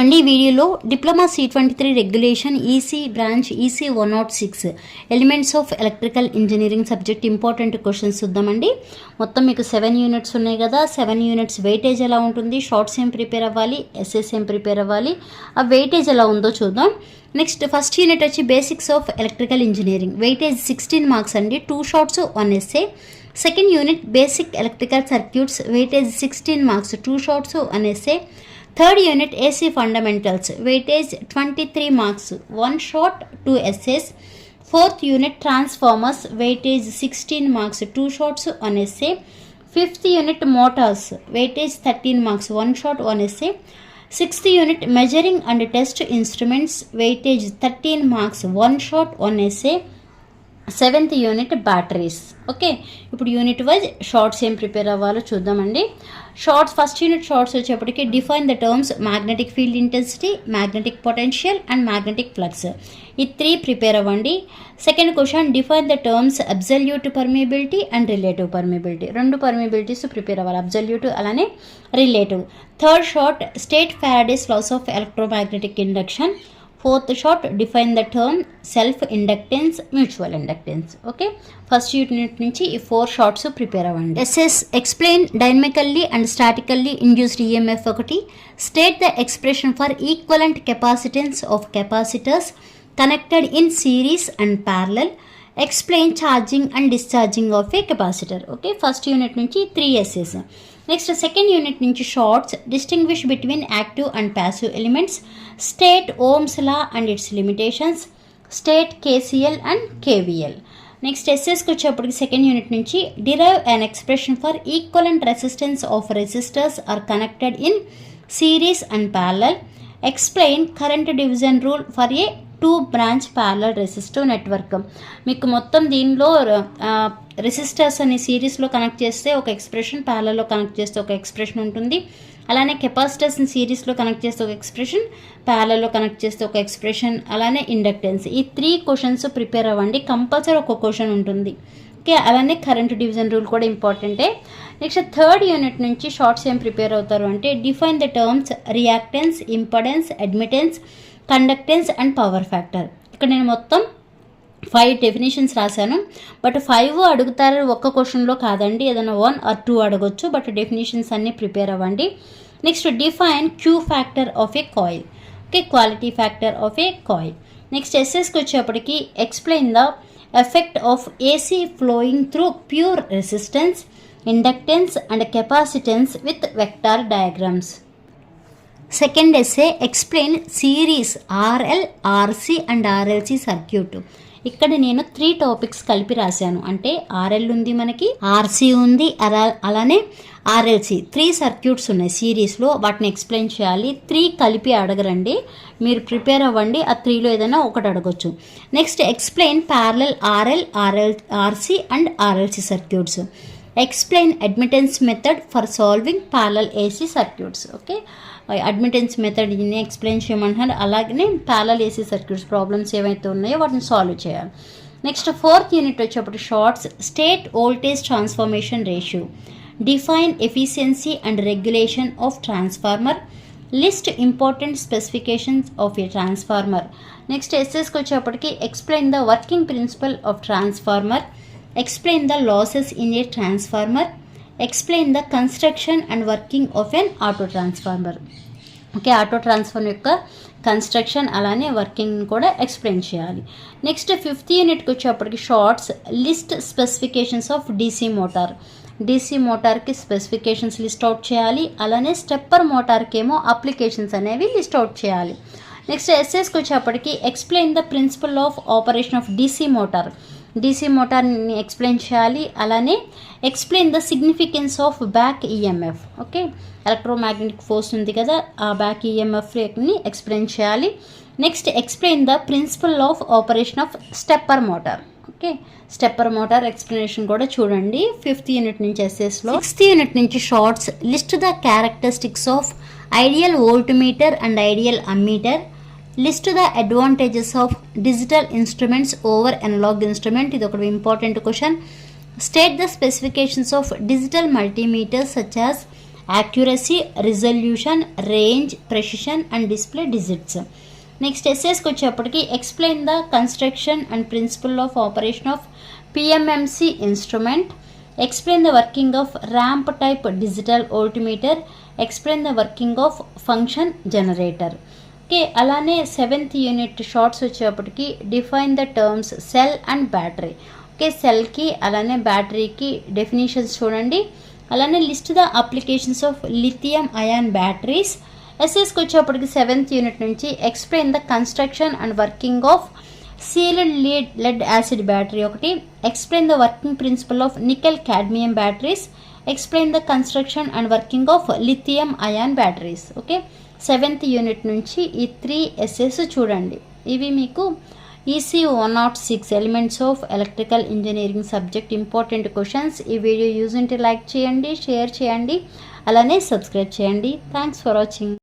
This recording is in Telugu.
అండి. ఈ వీడియోలో diploma C23 regulation EC branch EC 106 elements of electrical engineering subject important questions చూద్దామండి. మొత్తం మీకు 7 యూనిట్స్ ఉన్నాయి కదా. 7 యూనిట్స్ వెయిటేజ్ ఎలా ఉంటుంది, షార్ట్స్ ఏం ప్రిపేర్ అవ్వాలి, ఎస్ఎస్ ఏం ప్రిపేర్ అవ్వాలి, ఆ వెయిటేజ్ ఎలా ఉందో చూద్దాం. నెక్స్ట్ ఫస్ట్ యూనిట్ వచ్చి basics of electrical engineering, weightage 16 marks అండి, 2 shorts 1 SA. Second unit basic electrical circuits, weightage 16 marks, 2 shorts 1 SA. Third unit AC fundamentals, weightage 23 marks, 1 short 2 SAs. Fourth unit transformers, weightage 16 marks, 2 shorts 1 SA. Fifth unit motors, weightage 13 marks, 1 short 1 SA. Sixth unit measuring and test instruments, weightage 13 marks, 1 short 1 SA. Seventh unit batteries. Okay, ఇప్పుడు యూనిట్ వైజ్ షార్ట్స్ ఏం ప్రిపేర్ అవ్వాలో చూద్దామండి. షార్ట్స్ ఫస్ట్ యూనిట్ షార్ట్స్ వచ్చేప్పటికి define the terms magnetic field intensity, magnetic potential and magnetic flux. ఈ 3 ప్రిపేర్ అవ్వండి. Second question define the terms absolute permeability and relative permeability. 2 permeabilities prepare అవ్వాలి, అబ్జల్యూట్ అలానే relative. Third short state Faraday's laws of electromagnetic induction. Fourth short define the term self inductance, mutual inductance. Okay, first unit నుంచి ఈ 4 షార్ట్స్ ప్రిపేర్ అవ్వండి. SS explain dynamically and statically induced EMF. ఒకటి, state the expression for equivalent capacitance of capacitors connected in series and parallel. Explain charging and discharging of a capacitor. Okay, first unit నుంచి 3 ఎస్ఎస్. నెక్స్ట్ సెకండ్ యూనిట్ నుంచి shorts distinguish between active and passive elements, state Ohm's law and its limitations, state KCL and KVL. Next ఎస్ఎస్కి వచ్చేప్పటికి సెకండ్ యూనిట్ నుంచి derive an expression for equivalent resistance of resistors are connected in series and parallel. Explain current division rule for a 2 branch parallel resistive network. మీకు మొత్తం దీనిలో రెసిస్టర్స్ అని సిరీస్లో కనెక్ట్ చేస్తే ఒక ఎక్స్ప్రెషన్, ప్యారలల్లో కనెక్ట్ చేస్తే ఒక ఎక్స్ప్రెషన్ ఉంటుంది. అలానే కెపాసిటర్స్ని సిరీస్లో కనెక్ట్ చేస్తే ఒక ఎక్స్ప్రెషన్, ప్యారలల్లో కనెక్ట్ చేస్తే ఒక ఎక్స్ప్రెషన్, అలానే ఇండక్టెన్స్. ఈ 3 క్వశ్చన్స్ ప్రిపేర్ అవ్వండి, కంపల్సరీ ఒక క్వశ్చన్ ఉంటుంది. ఓకే, అలానే కరెంట్ డివిజన్ రూల్ కూడా ఇంపార్టెంటే. నెక్స్ట్ థర్డ్ యూనిట్ నుంచి షార్ట్స్ ఏం ప్రిపేర్ అవుతారు అంటే define the terms reactance, impedance, admittance, conductance and power factor. ఇక్కడ నేను మొత్తం 5 డెఫినేషన్స్ రాశాను, బట్ 5 అడుగుతారు ఒక్క క్వశ్చన్లో కాదండి, ఏదైనా 1 or 2 అడగొచ్చు, బట్ డెఫినేషన్స్ అన్నీ ప్రిపేర్ అవ్వండి. Next define Q factor of a coil. Okay, quality factor of a coil. Next ఎస్ఎస్కి వచ్చేప్పటికి explain the effect of AC flowing through pure resistance, inductance and capacitance with vector diagrams. Second SA explain series RL, RC and RLC circuit. ఇక్కడ నేను 3 టాపిక్స్ కలిపి రాశాను, అంటే ఆర్ఎల్ ఉంది, మనకి ఆర్సి ఉంది, అలానే ఆర్ఎల్సి 3 సర్క్యూట్స్ ఉన్నాయి సిరీస్లో, వాటిని ఎక్స్ప్లెయిన్ చేయాలి. 3 కలిపి అడగరండి, మీరు ప్రిపేర్ అవ్వండి, ఆ 3లో ఏదైనా ఒకటి అడగొచ్చు. Next explain parallel RL, RC and RLC circuits. Explain admittance method for solving parallel AC circuits. Okay, admittance method దీన్ని ఎక్స్ప్లెయిన్ చేయమంటున్నారు, అలాగనే ప్యారలల్ ఏసీ సర్క్యూట్స్ ప్రాబ్లమ్స్ ఏవైతే ఉన్నాయో వాటిని సాల్వ్ చేయాలి. నెక్స్ట్ ఫోర్త్ యూనిట్ వచ్చేప్పుడు shorts state voltage transformation ratio, define efficiency and regulation of transformer, list important specifications of a transformer. Next ఎస్ఎస్కి వచ్చేప్పటికి explain the working principle of transformer, explain the losses in a transformer, explain the construction and working of an auto transformer. Okay, auto transformer యొక్క కన్స్ట్రక్షన్ అలానే వర్కింగ్ కూడా ఎక్స్ప్లెయిన్ చేయాలి. నెక్స్ట్ ఫిఫ్త్ యూనిట్కి వచ్చేప్పటికి shorts list specifications of DC motor. DC మోటార్కి specifications list out చేయాలి, అలానే స్టెప్పర్ మోటార్కి ఏమో అప్లికేషన్స్ అనేవి లిస్ట్ అవుట్ చేయాలి. నెక్స్ట్ ఎస్ఎస్కి వచ్చేప్పటికి explain the principle of operation of DC motor. DC మోటార్ని ఎక్స్ప్లెయిన్ చేయాలి, అలానే explain the significance of back EMF. Okay, electromagnetic force ఉంది కదా, ఆ బ్యాక్ ఈఎంఎఫ్ని ఎక్స్ప్లెయిన్ చేయాలి. Next explain the principle of operation of stepper motor. Okay, stepper motor explanation కూడా చూడండి 5th యూనిట్ నుంచి ఎస్ఎస్లో. 6th యూనిట్ నుంచి shorts list the characteristics of ideal voltmeter and ideal ammeter, list the advantages of digital instruments over analog instrument. ఇది ఒక important question. State the specifications of digital multimeters such as accuracy, resolution, range, precision and display digits. Next ఎస్ఎస్కి వచ్చేప్పటికి explain the construction and principle of operation of PMMC instrument, explain the working of ramp type digital voltmeter, explain the working of function generator. Okay, అలానే 7th యూనిట్ షార్ట్స్ వచ్చేప్పటికి define the terms cell and battery. Okay, సెల్కి అలానే బ్యాటరీకి డెఫినేషన్స్ చూడండి. అలానే list the applications of lithium ion batteries. ఎస్ఎస్కి వచ్చేప్పటికి 7th యూనిట్ నుంచి explain the construction and working of sealed lead acid battery ఒకటి, explain the working principle of nickel cadmium batteries, explain the construction and working of lithium ion batteries. Okay, 7th unit నుంచి ఈ 3 ఎస్ఎస్ చూడండి. ఇవి మీకు EC 106 elements of electrical engineering subject important questions. ఈ వీడియో యూజ్ ఉంటే లైక్ చేయండి, షేర్ చేయండి, అలానే సబ్స్క్రైబ్ చేయండి. Thanks for watching.